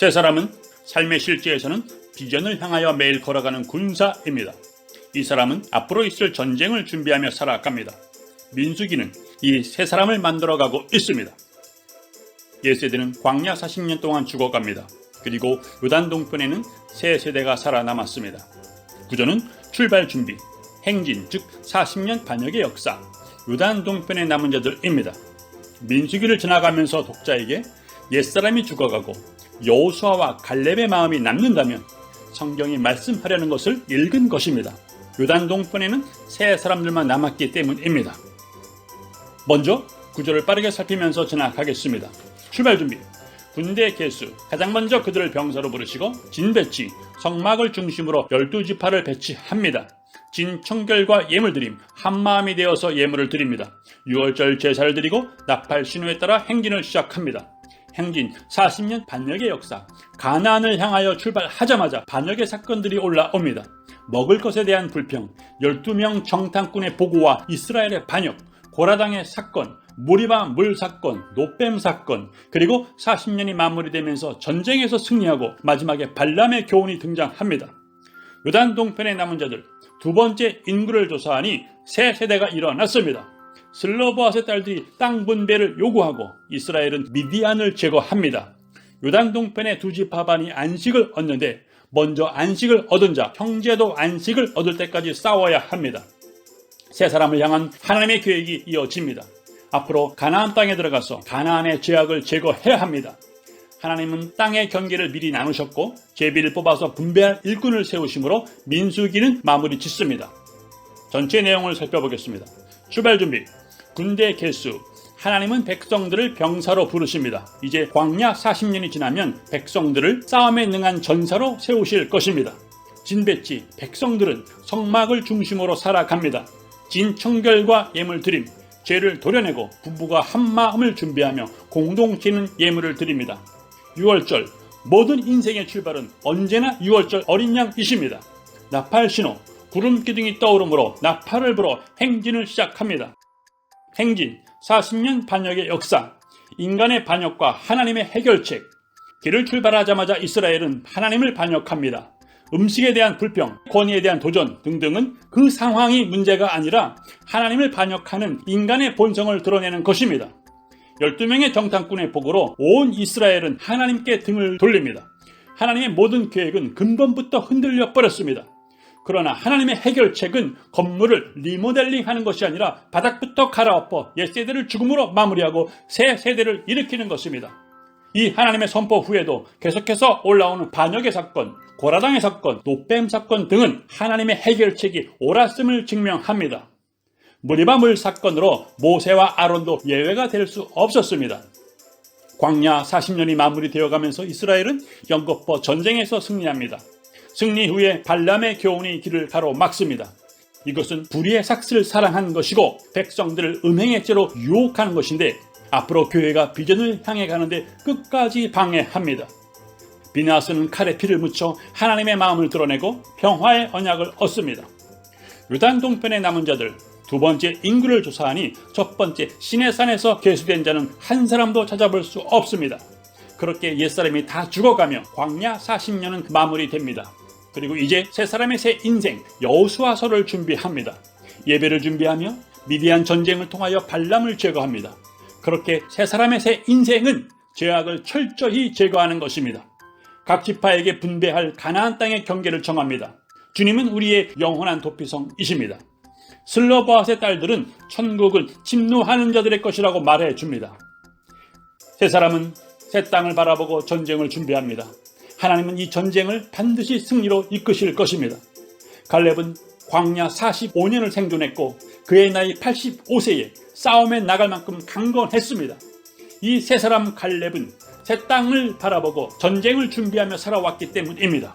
세 사람은 삶의 실제에서는 비전을 향하여 매일 걸어가는 군사입니다. 이 사람은 앞으로 있을 전쟁을 준비하며 살아갑니다. 민수기는 이 세 사람을 만들어가고 있습니다. 옛세대는 광야 40년 동안 죽어갑니다. 그리고 요단 동편에는 세 세대가 살아남았습니다. 구조는 출발 준비, 행진 즉 40년 반역의 역사, 요단 동편에 남은 자들입니다. 민수기를 지나가면서 독자에게 옛사람이 죽어가고 여호수아와 갈렙의 마음이 남는다면 성경이 말씀하려는 것을 읽은 것입니다. 요단 동편에는 세 사람들만 남았기 때문입니다. 먼저 구조를 빠르게 살피면서 지나가겠습니다. 출발 준비. 군대 개수. 가장 먼저 그들을 병사로 부르시고 진배치, 성막을 중심으로 12지파를 배치합니다. 진청결과 예물드림, 한마음이 되어서 예물을 드립니다. 6월절 제사를 드리고 나팔 신호에 따라 행진을 시작합니다. 행진 40년 반역의 역사. 가나안을 향하여 출발하자마자 반역의 사건들이 올라옵니다. 먹을 것에 대한 불평, 12명 정탐꾼의 보고와 이스라엘의 반역, 고라당의 사건, 무리바 물 사건, 노뱀 사건, 그리고 40년이 마무리되면서 전쟁에서 승리하고 마지막에 발람의 교훈이 등장합니다. 요단 동편에 남은 자들, 두 번째 인구를 조사하니 세 세대가 일어났습니다. 슬로보앗의 딸들이 땅 분배를 요구하고 이스라엘은 미디안을 제거합니다. 요단 동편의 두 지파반이 안식을 얻는데 먼저 안식을 얻은 자, 형제도 안식을 얻을 때까지 싸워야 합니다. 세 사람을 향한 하나님의 계획이 이어집니다. 앞으로 가나안 땅에 들어가서 가나안의 죄악을 제거해야 합니다. 하나님은 땅의 경계를 미리 나누셨고 제비를 뽑아서 분배할 일꾼을 세우심으로 민수기는 마무리 짓습니다. 전체 내용을 살펴보겠습니다. 출발 준비. 군대 개수. 하나님은 백성들을 병사로 부르십니다. 이제 광야 40년이 지나면 백성들을 싸움에 능한 전사로 세우실 것입니다. 진배치. 백성들은 성막을 중심으로 살아갑니다. 진청결과 예물드림. 죄를 도려내고 부부가 한마음을 준비하며 공동체는 예물을 드립니다. 6월절. 모든 인생의 출발은 언제나 6월절 어린 양이십니다. 나팔 신호. 구름 기둥이 떠오르므로 나팔을 불어 행진을 시작합니다. 행진 40년 반역의 역사. 인간의 반역과 하나님의 해결책. 길을 출발하자마자 이스라엘은 하나님을 반역합니다. 음식에 대한 불평, 권위에 대한 도전 등등은 그 상황이 문제가 아니라 하나님을 반역하는 인간의 본성을 드러내는 것입니다. 12명의 정탐꾼의 보고로 온 이스라엘은 하나님께 등을 돌립니다. 하나님의 모든 계획은 근본부터 흔들려 버렸습니다. 그러나 하나님의 해결책은 건물을 리모델링하는 것이 아니라 바닥부터 갈아엎어 옛세대를 죽음으로 마무리하고 새 세대를 일으키는 것입니다. 이 하나님의 선포 후에도 계속해서 올라오는 반역의 사건, 고라당의 사건, 노뱀 사건 등은 하나님의 해결책이 옳았음을 증명합니다. 무리바 물 사건으로 모세와 아론도 예외가 될 수 없었습니다. 광야 40년이 마무리되어 가면서 이스라엘은 연거푸 전쟁에서 승리합니다. 승리 후에 발람의 교훈이 길을 가로막습니다. 이것은 불의의 삭스를 사랑한 것이고 백성들을 음행의 죄로 유혹하는 것인데 앞으로 교회가 비전을 향해 가는데 끝까지 방해합니다. 비나스는 칼에 피를 묻혀 하나님의 마음을 드러내고 평화의 언약을 얻습니다. 요단 동편에 남은 자들, 두 번째 인구를 조사하니 첫 번째 시내산에서 계수된 자는 한 사람도 찾아볼 수 없습니다. 그렇게 옛사람이 다 죽어가며 광야 40년은 마무리됩니다. 그리고 이제 세 사람의 새 인생 여호수아서를 준비합니다. 예배를 준비하며 미디안 전쟁을 통하여 발람을 제거합니다. 그렇게 세 사람의 새 인생은 죄악을 철저히 제거하는 것입니다. 각 지파에게 분배할 가나안 땅의 경계를 정합니다. 주님은 우리의 영원한 도피성이십니다. 슬로보앗의 딸들은 천국을 침노하는 자들의 것이라고 말해줍니다. 세 사람은 새 땅을 바라보고 전쟁을 준비합니다. 하나님은 이 전쟁을 반드시 승리로 이끄실 것입니다. 갈렙은 광야 45년을 생존했고 그의 나이 85세에 싸움에 나갈 만큼 강건했습니다. 이 세 사람 갈렙은 새 땅을 바라보고 전쟁을 준비하며 살아왔기 때문입니다.